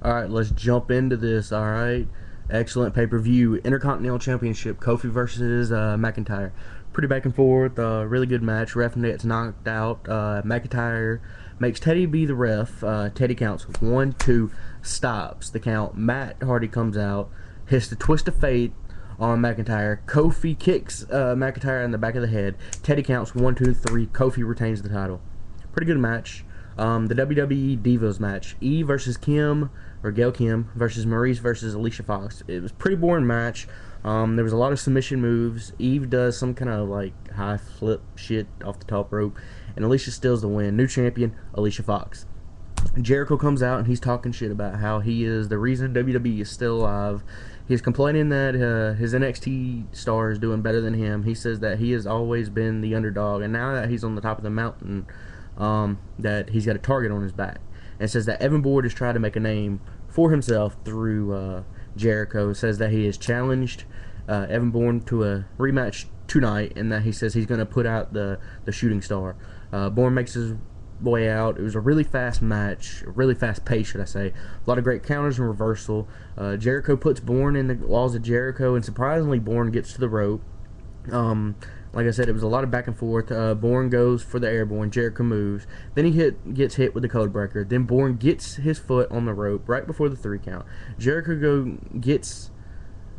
Alright, let's jump into this, alright? Excellent pay-per-view. Intercontinental Championship, Kofi versus McIntyre. Pretty back and forth, really good match. Ref gets knocked out. McIntyre makes Teddy be the ref. Teddy counts 1, 2, stops the count. Matt Hardy comes out, hits the twist of fate on McIntyre. Kofi kicks McIntyre in the back of the head. Teddy counts 1, 2, 3. Kofi retains the title. Pretty good match. The WWE Divas match, Eve versus Kim, or Gail Kim, versus Maurice versus Alicia Fox. It was a pretty boring match. There was a lot of submission moves. Eve does some kind of like high flip shit off the top rope, and Alicia steals the win. New champion, Alicia Fox. Jericho comes out and he's talking shit about how he is the reason WWE is still alive. He's complaining that his NXT star is doing better than him. He says that he has always been the underdog, and now that he's on the top of the mountain, that he's got a target on his back, and says that Evan Bourne has tried to make a name for himself through Jericho. Says that he has challenged Evan Bourne to a rematch tonight, and that he says he's going to put out the shooting star. Bourne makes his way out. It was a really fast match, a really fast pace, should I say. A lot of great counters and reversal. Jericho puts Bourne in the walls of Jericho, and surprisingly Bourne gets to the rope. Like I said, it was a lot of back and forth. Bourne goes for the airborne. Jericho moves. Then he gets hit with the code breaker. Then Bourne gets his foot on the rope right before the 3 count. Jericho goes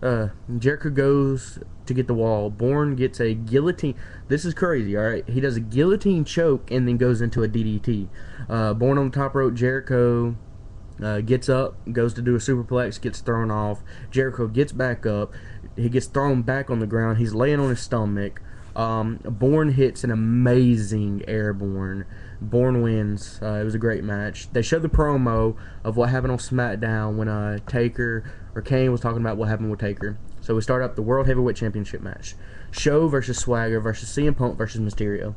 to get the wall. Bourne gets a guillotine. This is crazy, alright? He does a guillotine choke and then goes into a DDT. Bourne on the top rope. Jericho gets up, goes to do a superplex, gets thrown off. Jericho gets back up. He gets thrown back on the ground. He's laying on his stomach. Bourne hits an amazing airborne. Bourne wins. It was a great match. They showed the promo of what happened on SmackDown when Taker or Kane was talking about what happened with Taker. So we start up the World Heavyweight Championship match. Show versus Swagger versus CM Punk versus Mysterio.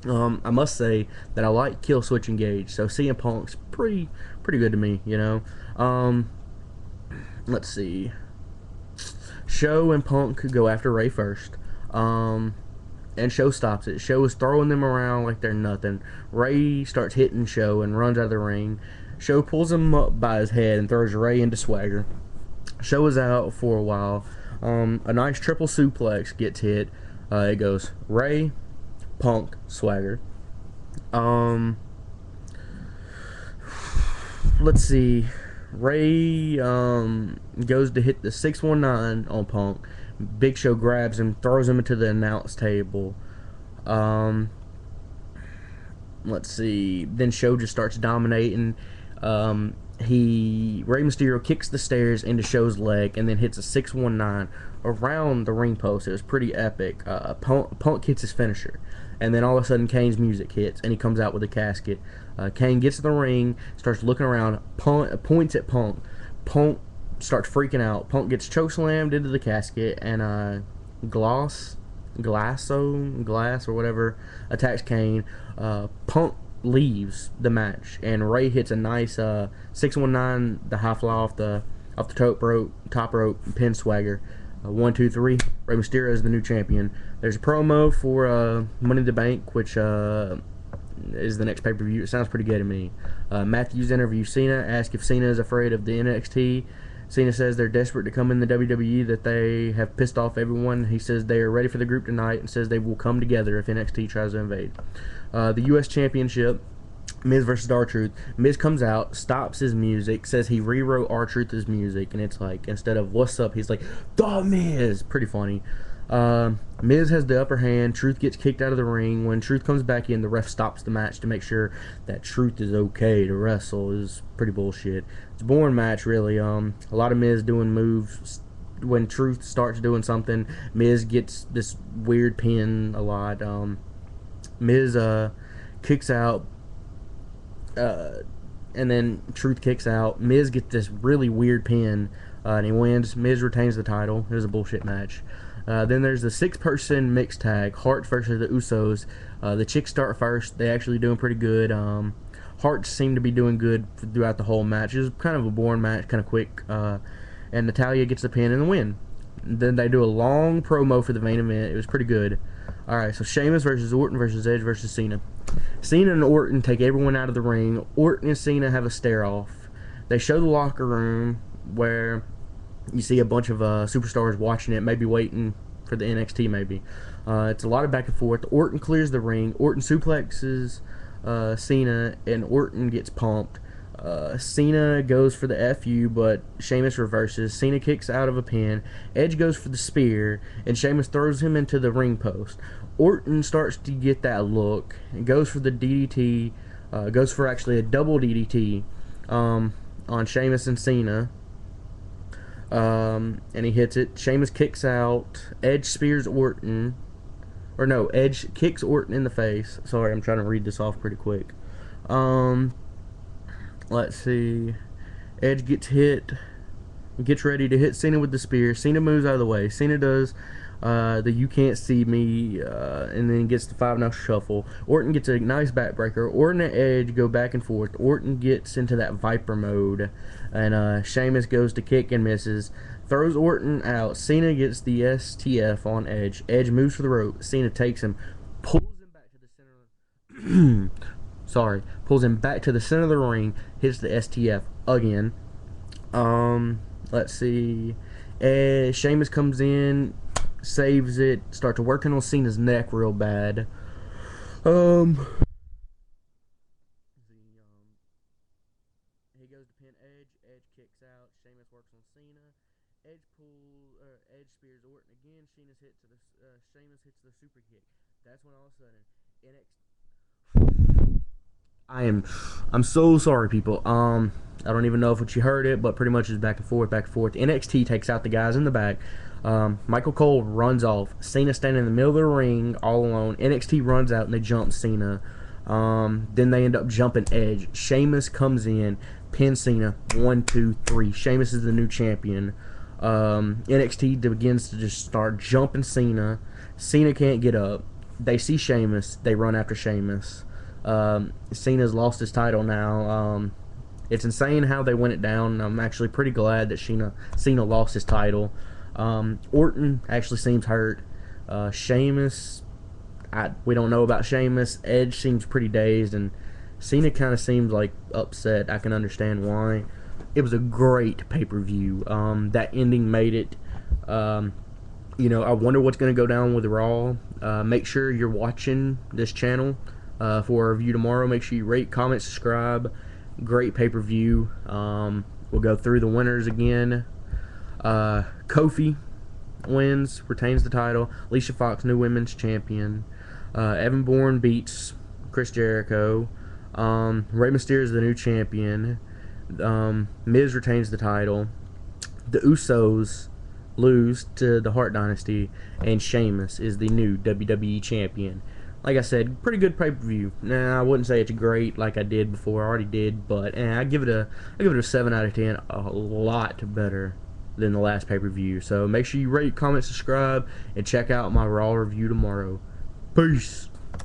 I must say that I like Kill Switch Engage, so CM Punk's pretty good to me, you know. Let's see. Show and Punk go after Ray first. And Show stops it. Show is throwing them around like they're nothing. Ray starts hitting Show and runs out of the ring. Show pulls him up by his head and throws Ray into Swagger. Show is out for a while. A nice triple suplex gets hit. It goes Ray, Punk, Swagger. Let's see. Ray goes to hit the 619 on Punk. Big Show grabs him, throws him into the announce table. Let's see. Then Show just starts dominating. Rey Mysterio kicks the stairs into Show's leg and then hits a 619 around the ring post. It was pretty epic. Punk hits his finisher, and then all of a sudden Kane's music hits and he comes out with a casket. Kane gets in the ring, starts looking around, points at Punk. Punk starts freaking out. Punk gets chokeslammed into the casket, and Glass or whatever attacks Kane. Punk leaves the match, and Ray hits a nice 619, the high fly off the top rope, pin Swagger. 1, 2, 3. Rey Mysterio is the new champion. There's a promo for Money in the Bank, which is the next pay-per-view. It sounds pretty good to me. Matthews interviews Cena, asks if Cena is afraid of the NXT. Cena says they're desperate to come in the WWE, that they have pissed off everyone. He says they are ready for the group tonight and says they will come together if NXT tries to invade. The U.S. Championship, Miz versus R-Truth. Miz comes out, stops his music, says he rewrote R-Truth's music, and it's like, instead of what's up, he's like, "The Miz!" Pretty funny. Miz has the upper hand. Truth gets kicked out of the ring. When Truth comes back in, the ref stops the match to make sure that Truth is okay to wrestle. Is pretty bullshit. It's a boring match, really. A lot of Miz doing moves. When Truth starts doing something, Miz gets this weird pin a lot. Miz kicks out, and then Truth kicks out. Miz gets this really weird pin, and he wins. Miz retains the title. It was a bullshit match. Then there's the 6-person mixed tag, Hart versus the Usos. The chicks start first. They actually doing pretty good. Hart seemed to be doing good throughout the whole match. It was kind of a boring match, kind of quick. And Natalya gets the pin and the win. Then they do a long promo for the main event. It was pretty good. Alright, so Sheamus versus Orton versus Edge versus Cena. Cena and Orton take everyone out of the ring. Orton and Cena have a stare-off. They show the locker room where you see a bunch of superstars watching it, maybe waiting for the NXT maybe. It's a lot of back and forth. Orton clears the ring. Orton suplexes Cena, and Orton gets pumped. Cena goes for the FU, but Sheamus reverses. Cena kicks out of a pin. Edge goes for the spear, and Sheamus throws him into the ring post. Orton starts to get that look and goes for the DDT. Goes for actually a double DDT on Sheamus and Cena. And he hits it. Sheamus kicks out. Edge spears Orton. Or no, Edge kicks Orton in the face. Sorry, I'm trying to read this off pretty quick. Let's see. Edge gets hit. Gets ready to hit Cena with the spear. Cena moves out of the way. Cena does the you can't see me, and then gets the 5-0 shuffle. Orton gets a nice backbreaker. Orton and Edge go back and forth. Orton gets into that Viper mode, and Sheamus goes to kick and misses. Throws Orton out. Cena gets the STF on Edge. Edge moves for the rope. Cena takes him, pulls him back to the center. Sorry, pulls him back to the center of the ring. Hits the STF again. Let's see. Sheamus comes in, saves it, starts working on Cena's neck real bad. He goes to pin Edge. Edge kicks out. Sheamus works on Cena. Edge spears Orton again. Sheamus hits the super kick. That's when all of a sudden NXT. I'm so sorry, people. I don't even know if you heard it, but pretty much it's back and forth, back and forth. NXT takes out the guys in the back. Michael Cole runs off. Cena standing in the middle of the ring all alone. NXT runs out and they jump Cena. Then they end up jumping Edge. Sheamus comes in, pins Cena. 1, 2, 3. Sheamus is the new champion. NXT begins to just start jumping Cena. Cena can't get up. They see Sheamus. They run after Sheamus. Cena's lost his title now. It's insane how they went it down. I'm actually pretty glad that Cena lost his title. Orton actually seems hurt. Sheamus, we don't know about Sheamus. Edge seems pretty dazed, and Cena kind of seems like upset. I can understand why. It was a great pay-per-view. That ending made it. I wonder what's going to go down with Raw. Make sure you're watching this channel for a review tomorrow. Make sure you rate, comment, subscribe. Great pay-per-view. We'll go through the winners again. Kofi wins, retains the title. Alicia Fox, new women's champion. Evan Bourne beats Chris Jericho. Rey Mysterio is the new champion. Miz retains the title. The Usos lose to the Hart Dynasty, and Sheamus is the new WWE champion. Like I said, pretty good pay-per-view. Nah, I wouldn't say it's great like I did before. I already did, but I give it a 7 out of 10. A lot better than the last pay-per-view. So make sure you rate, comment, subscribe, and check out my Raw review tomorrow. Peace.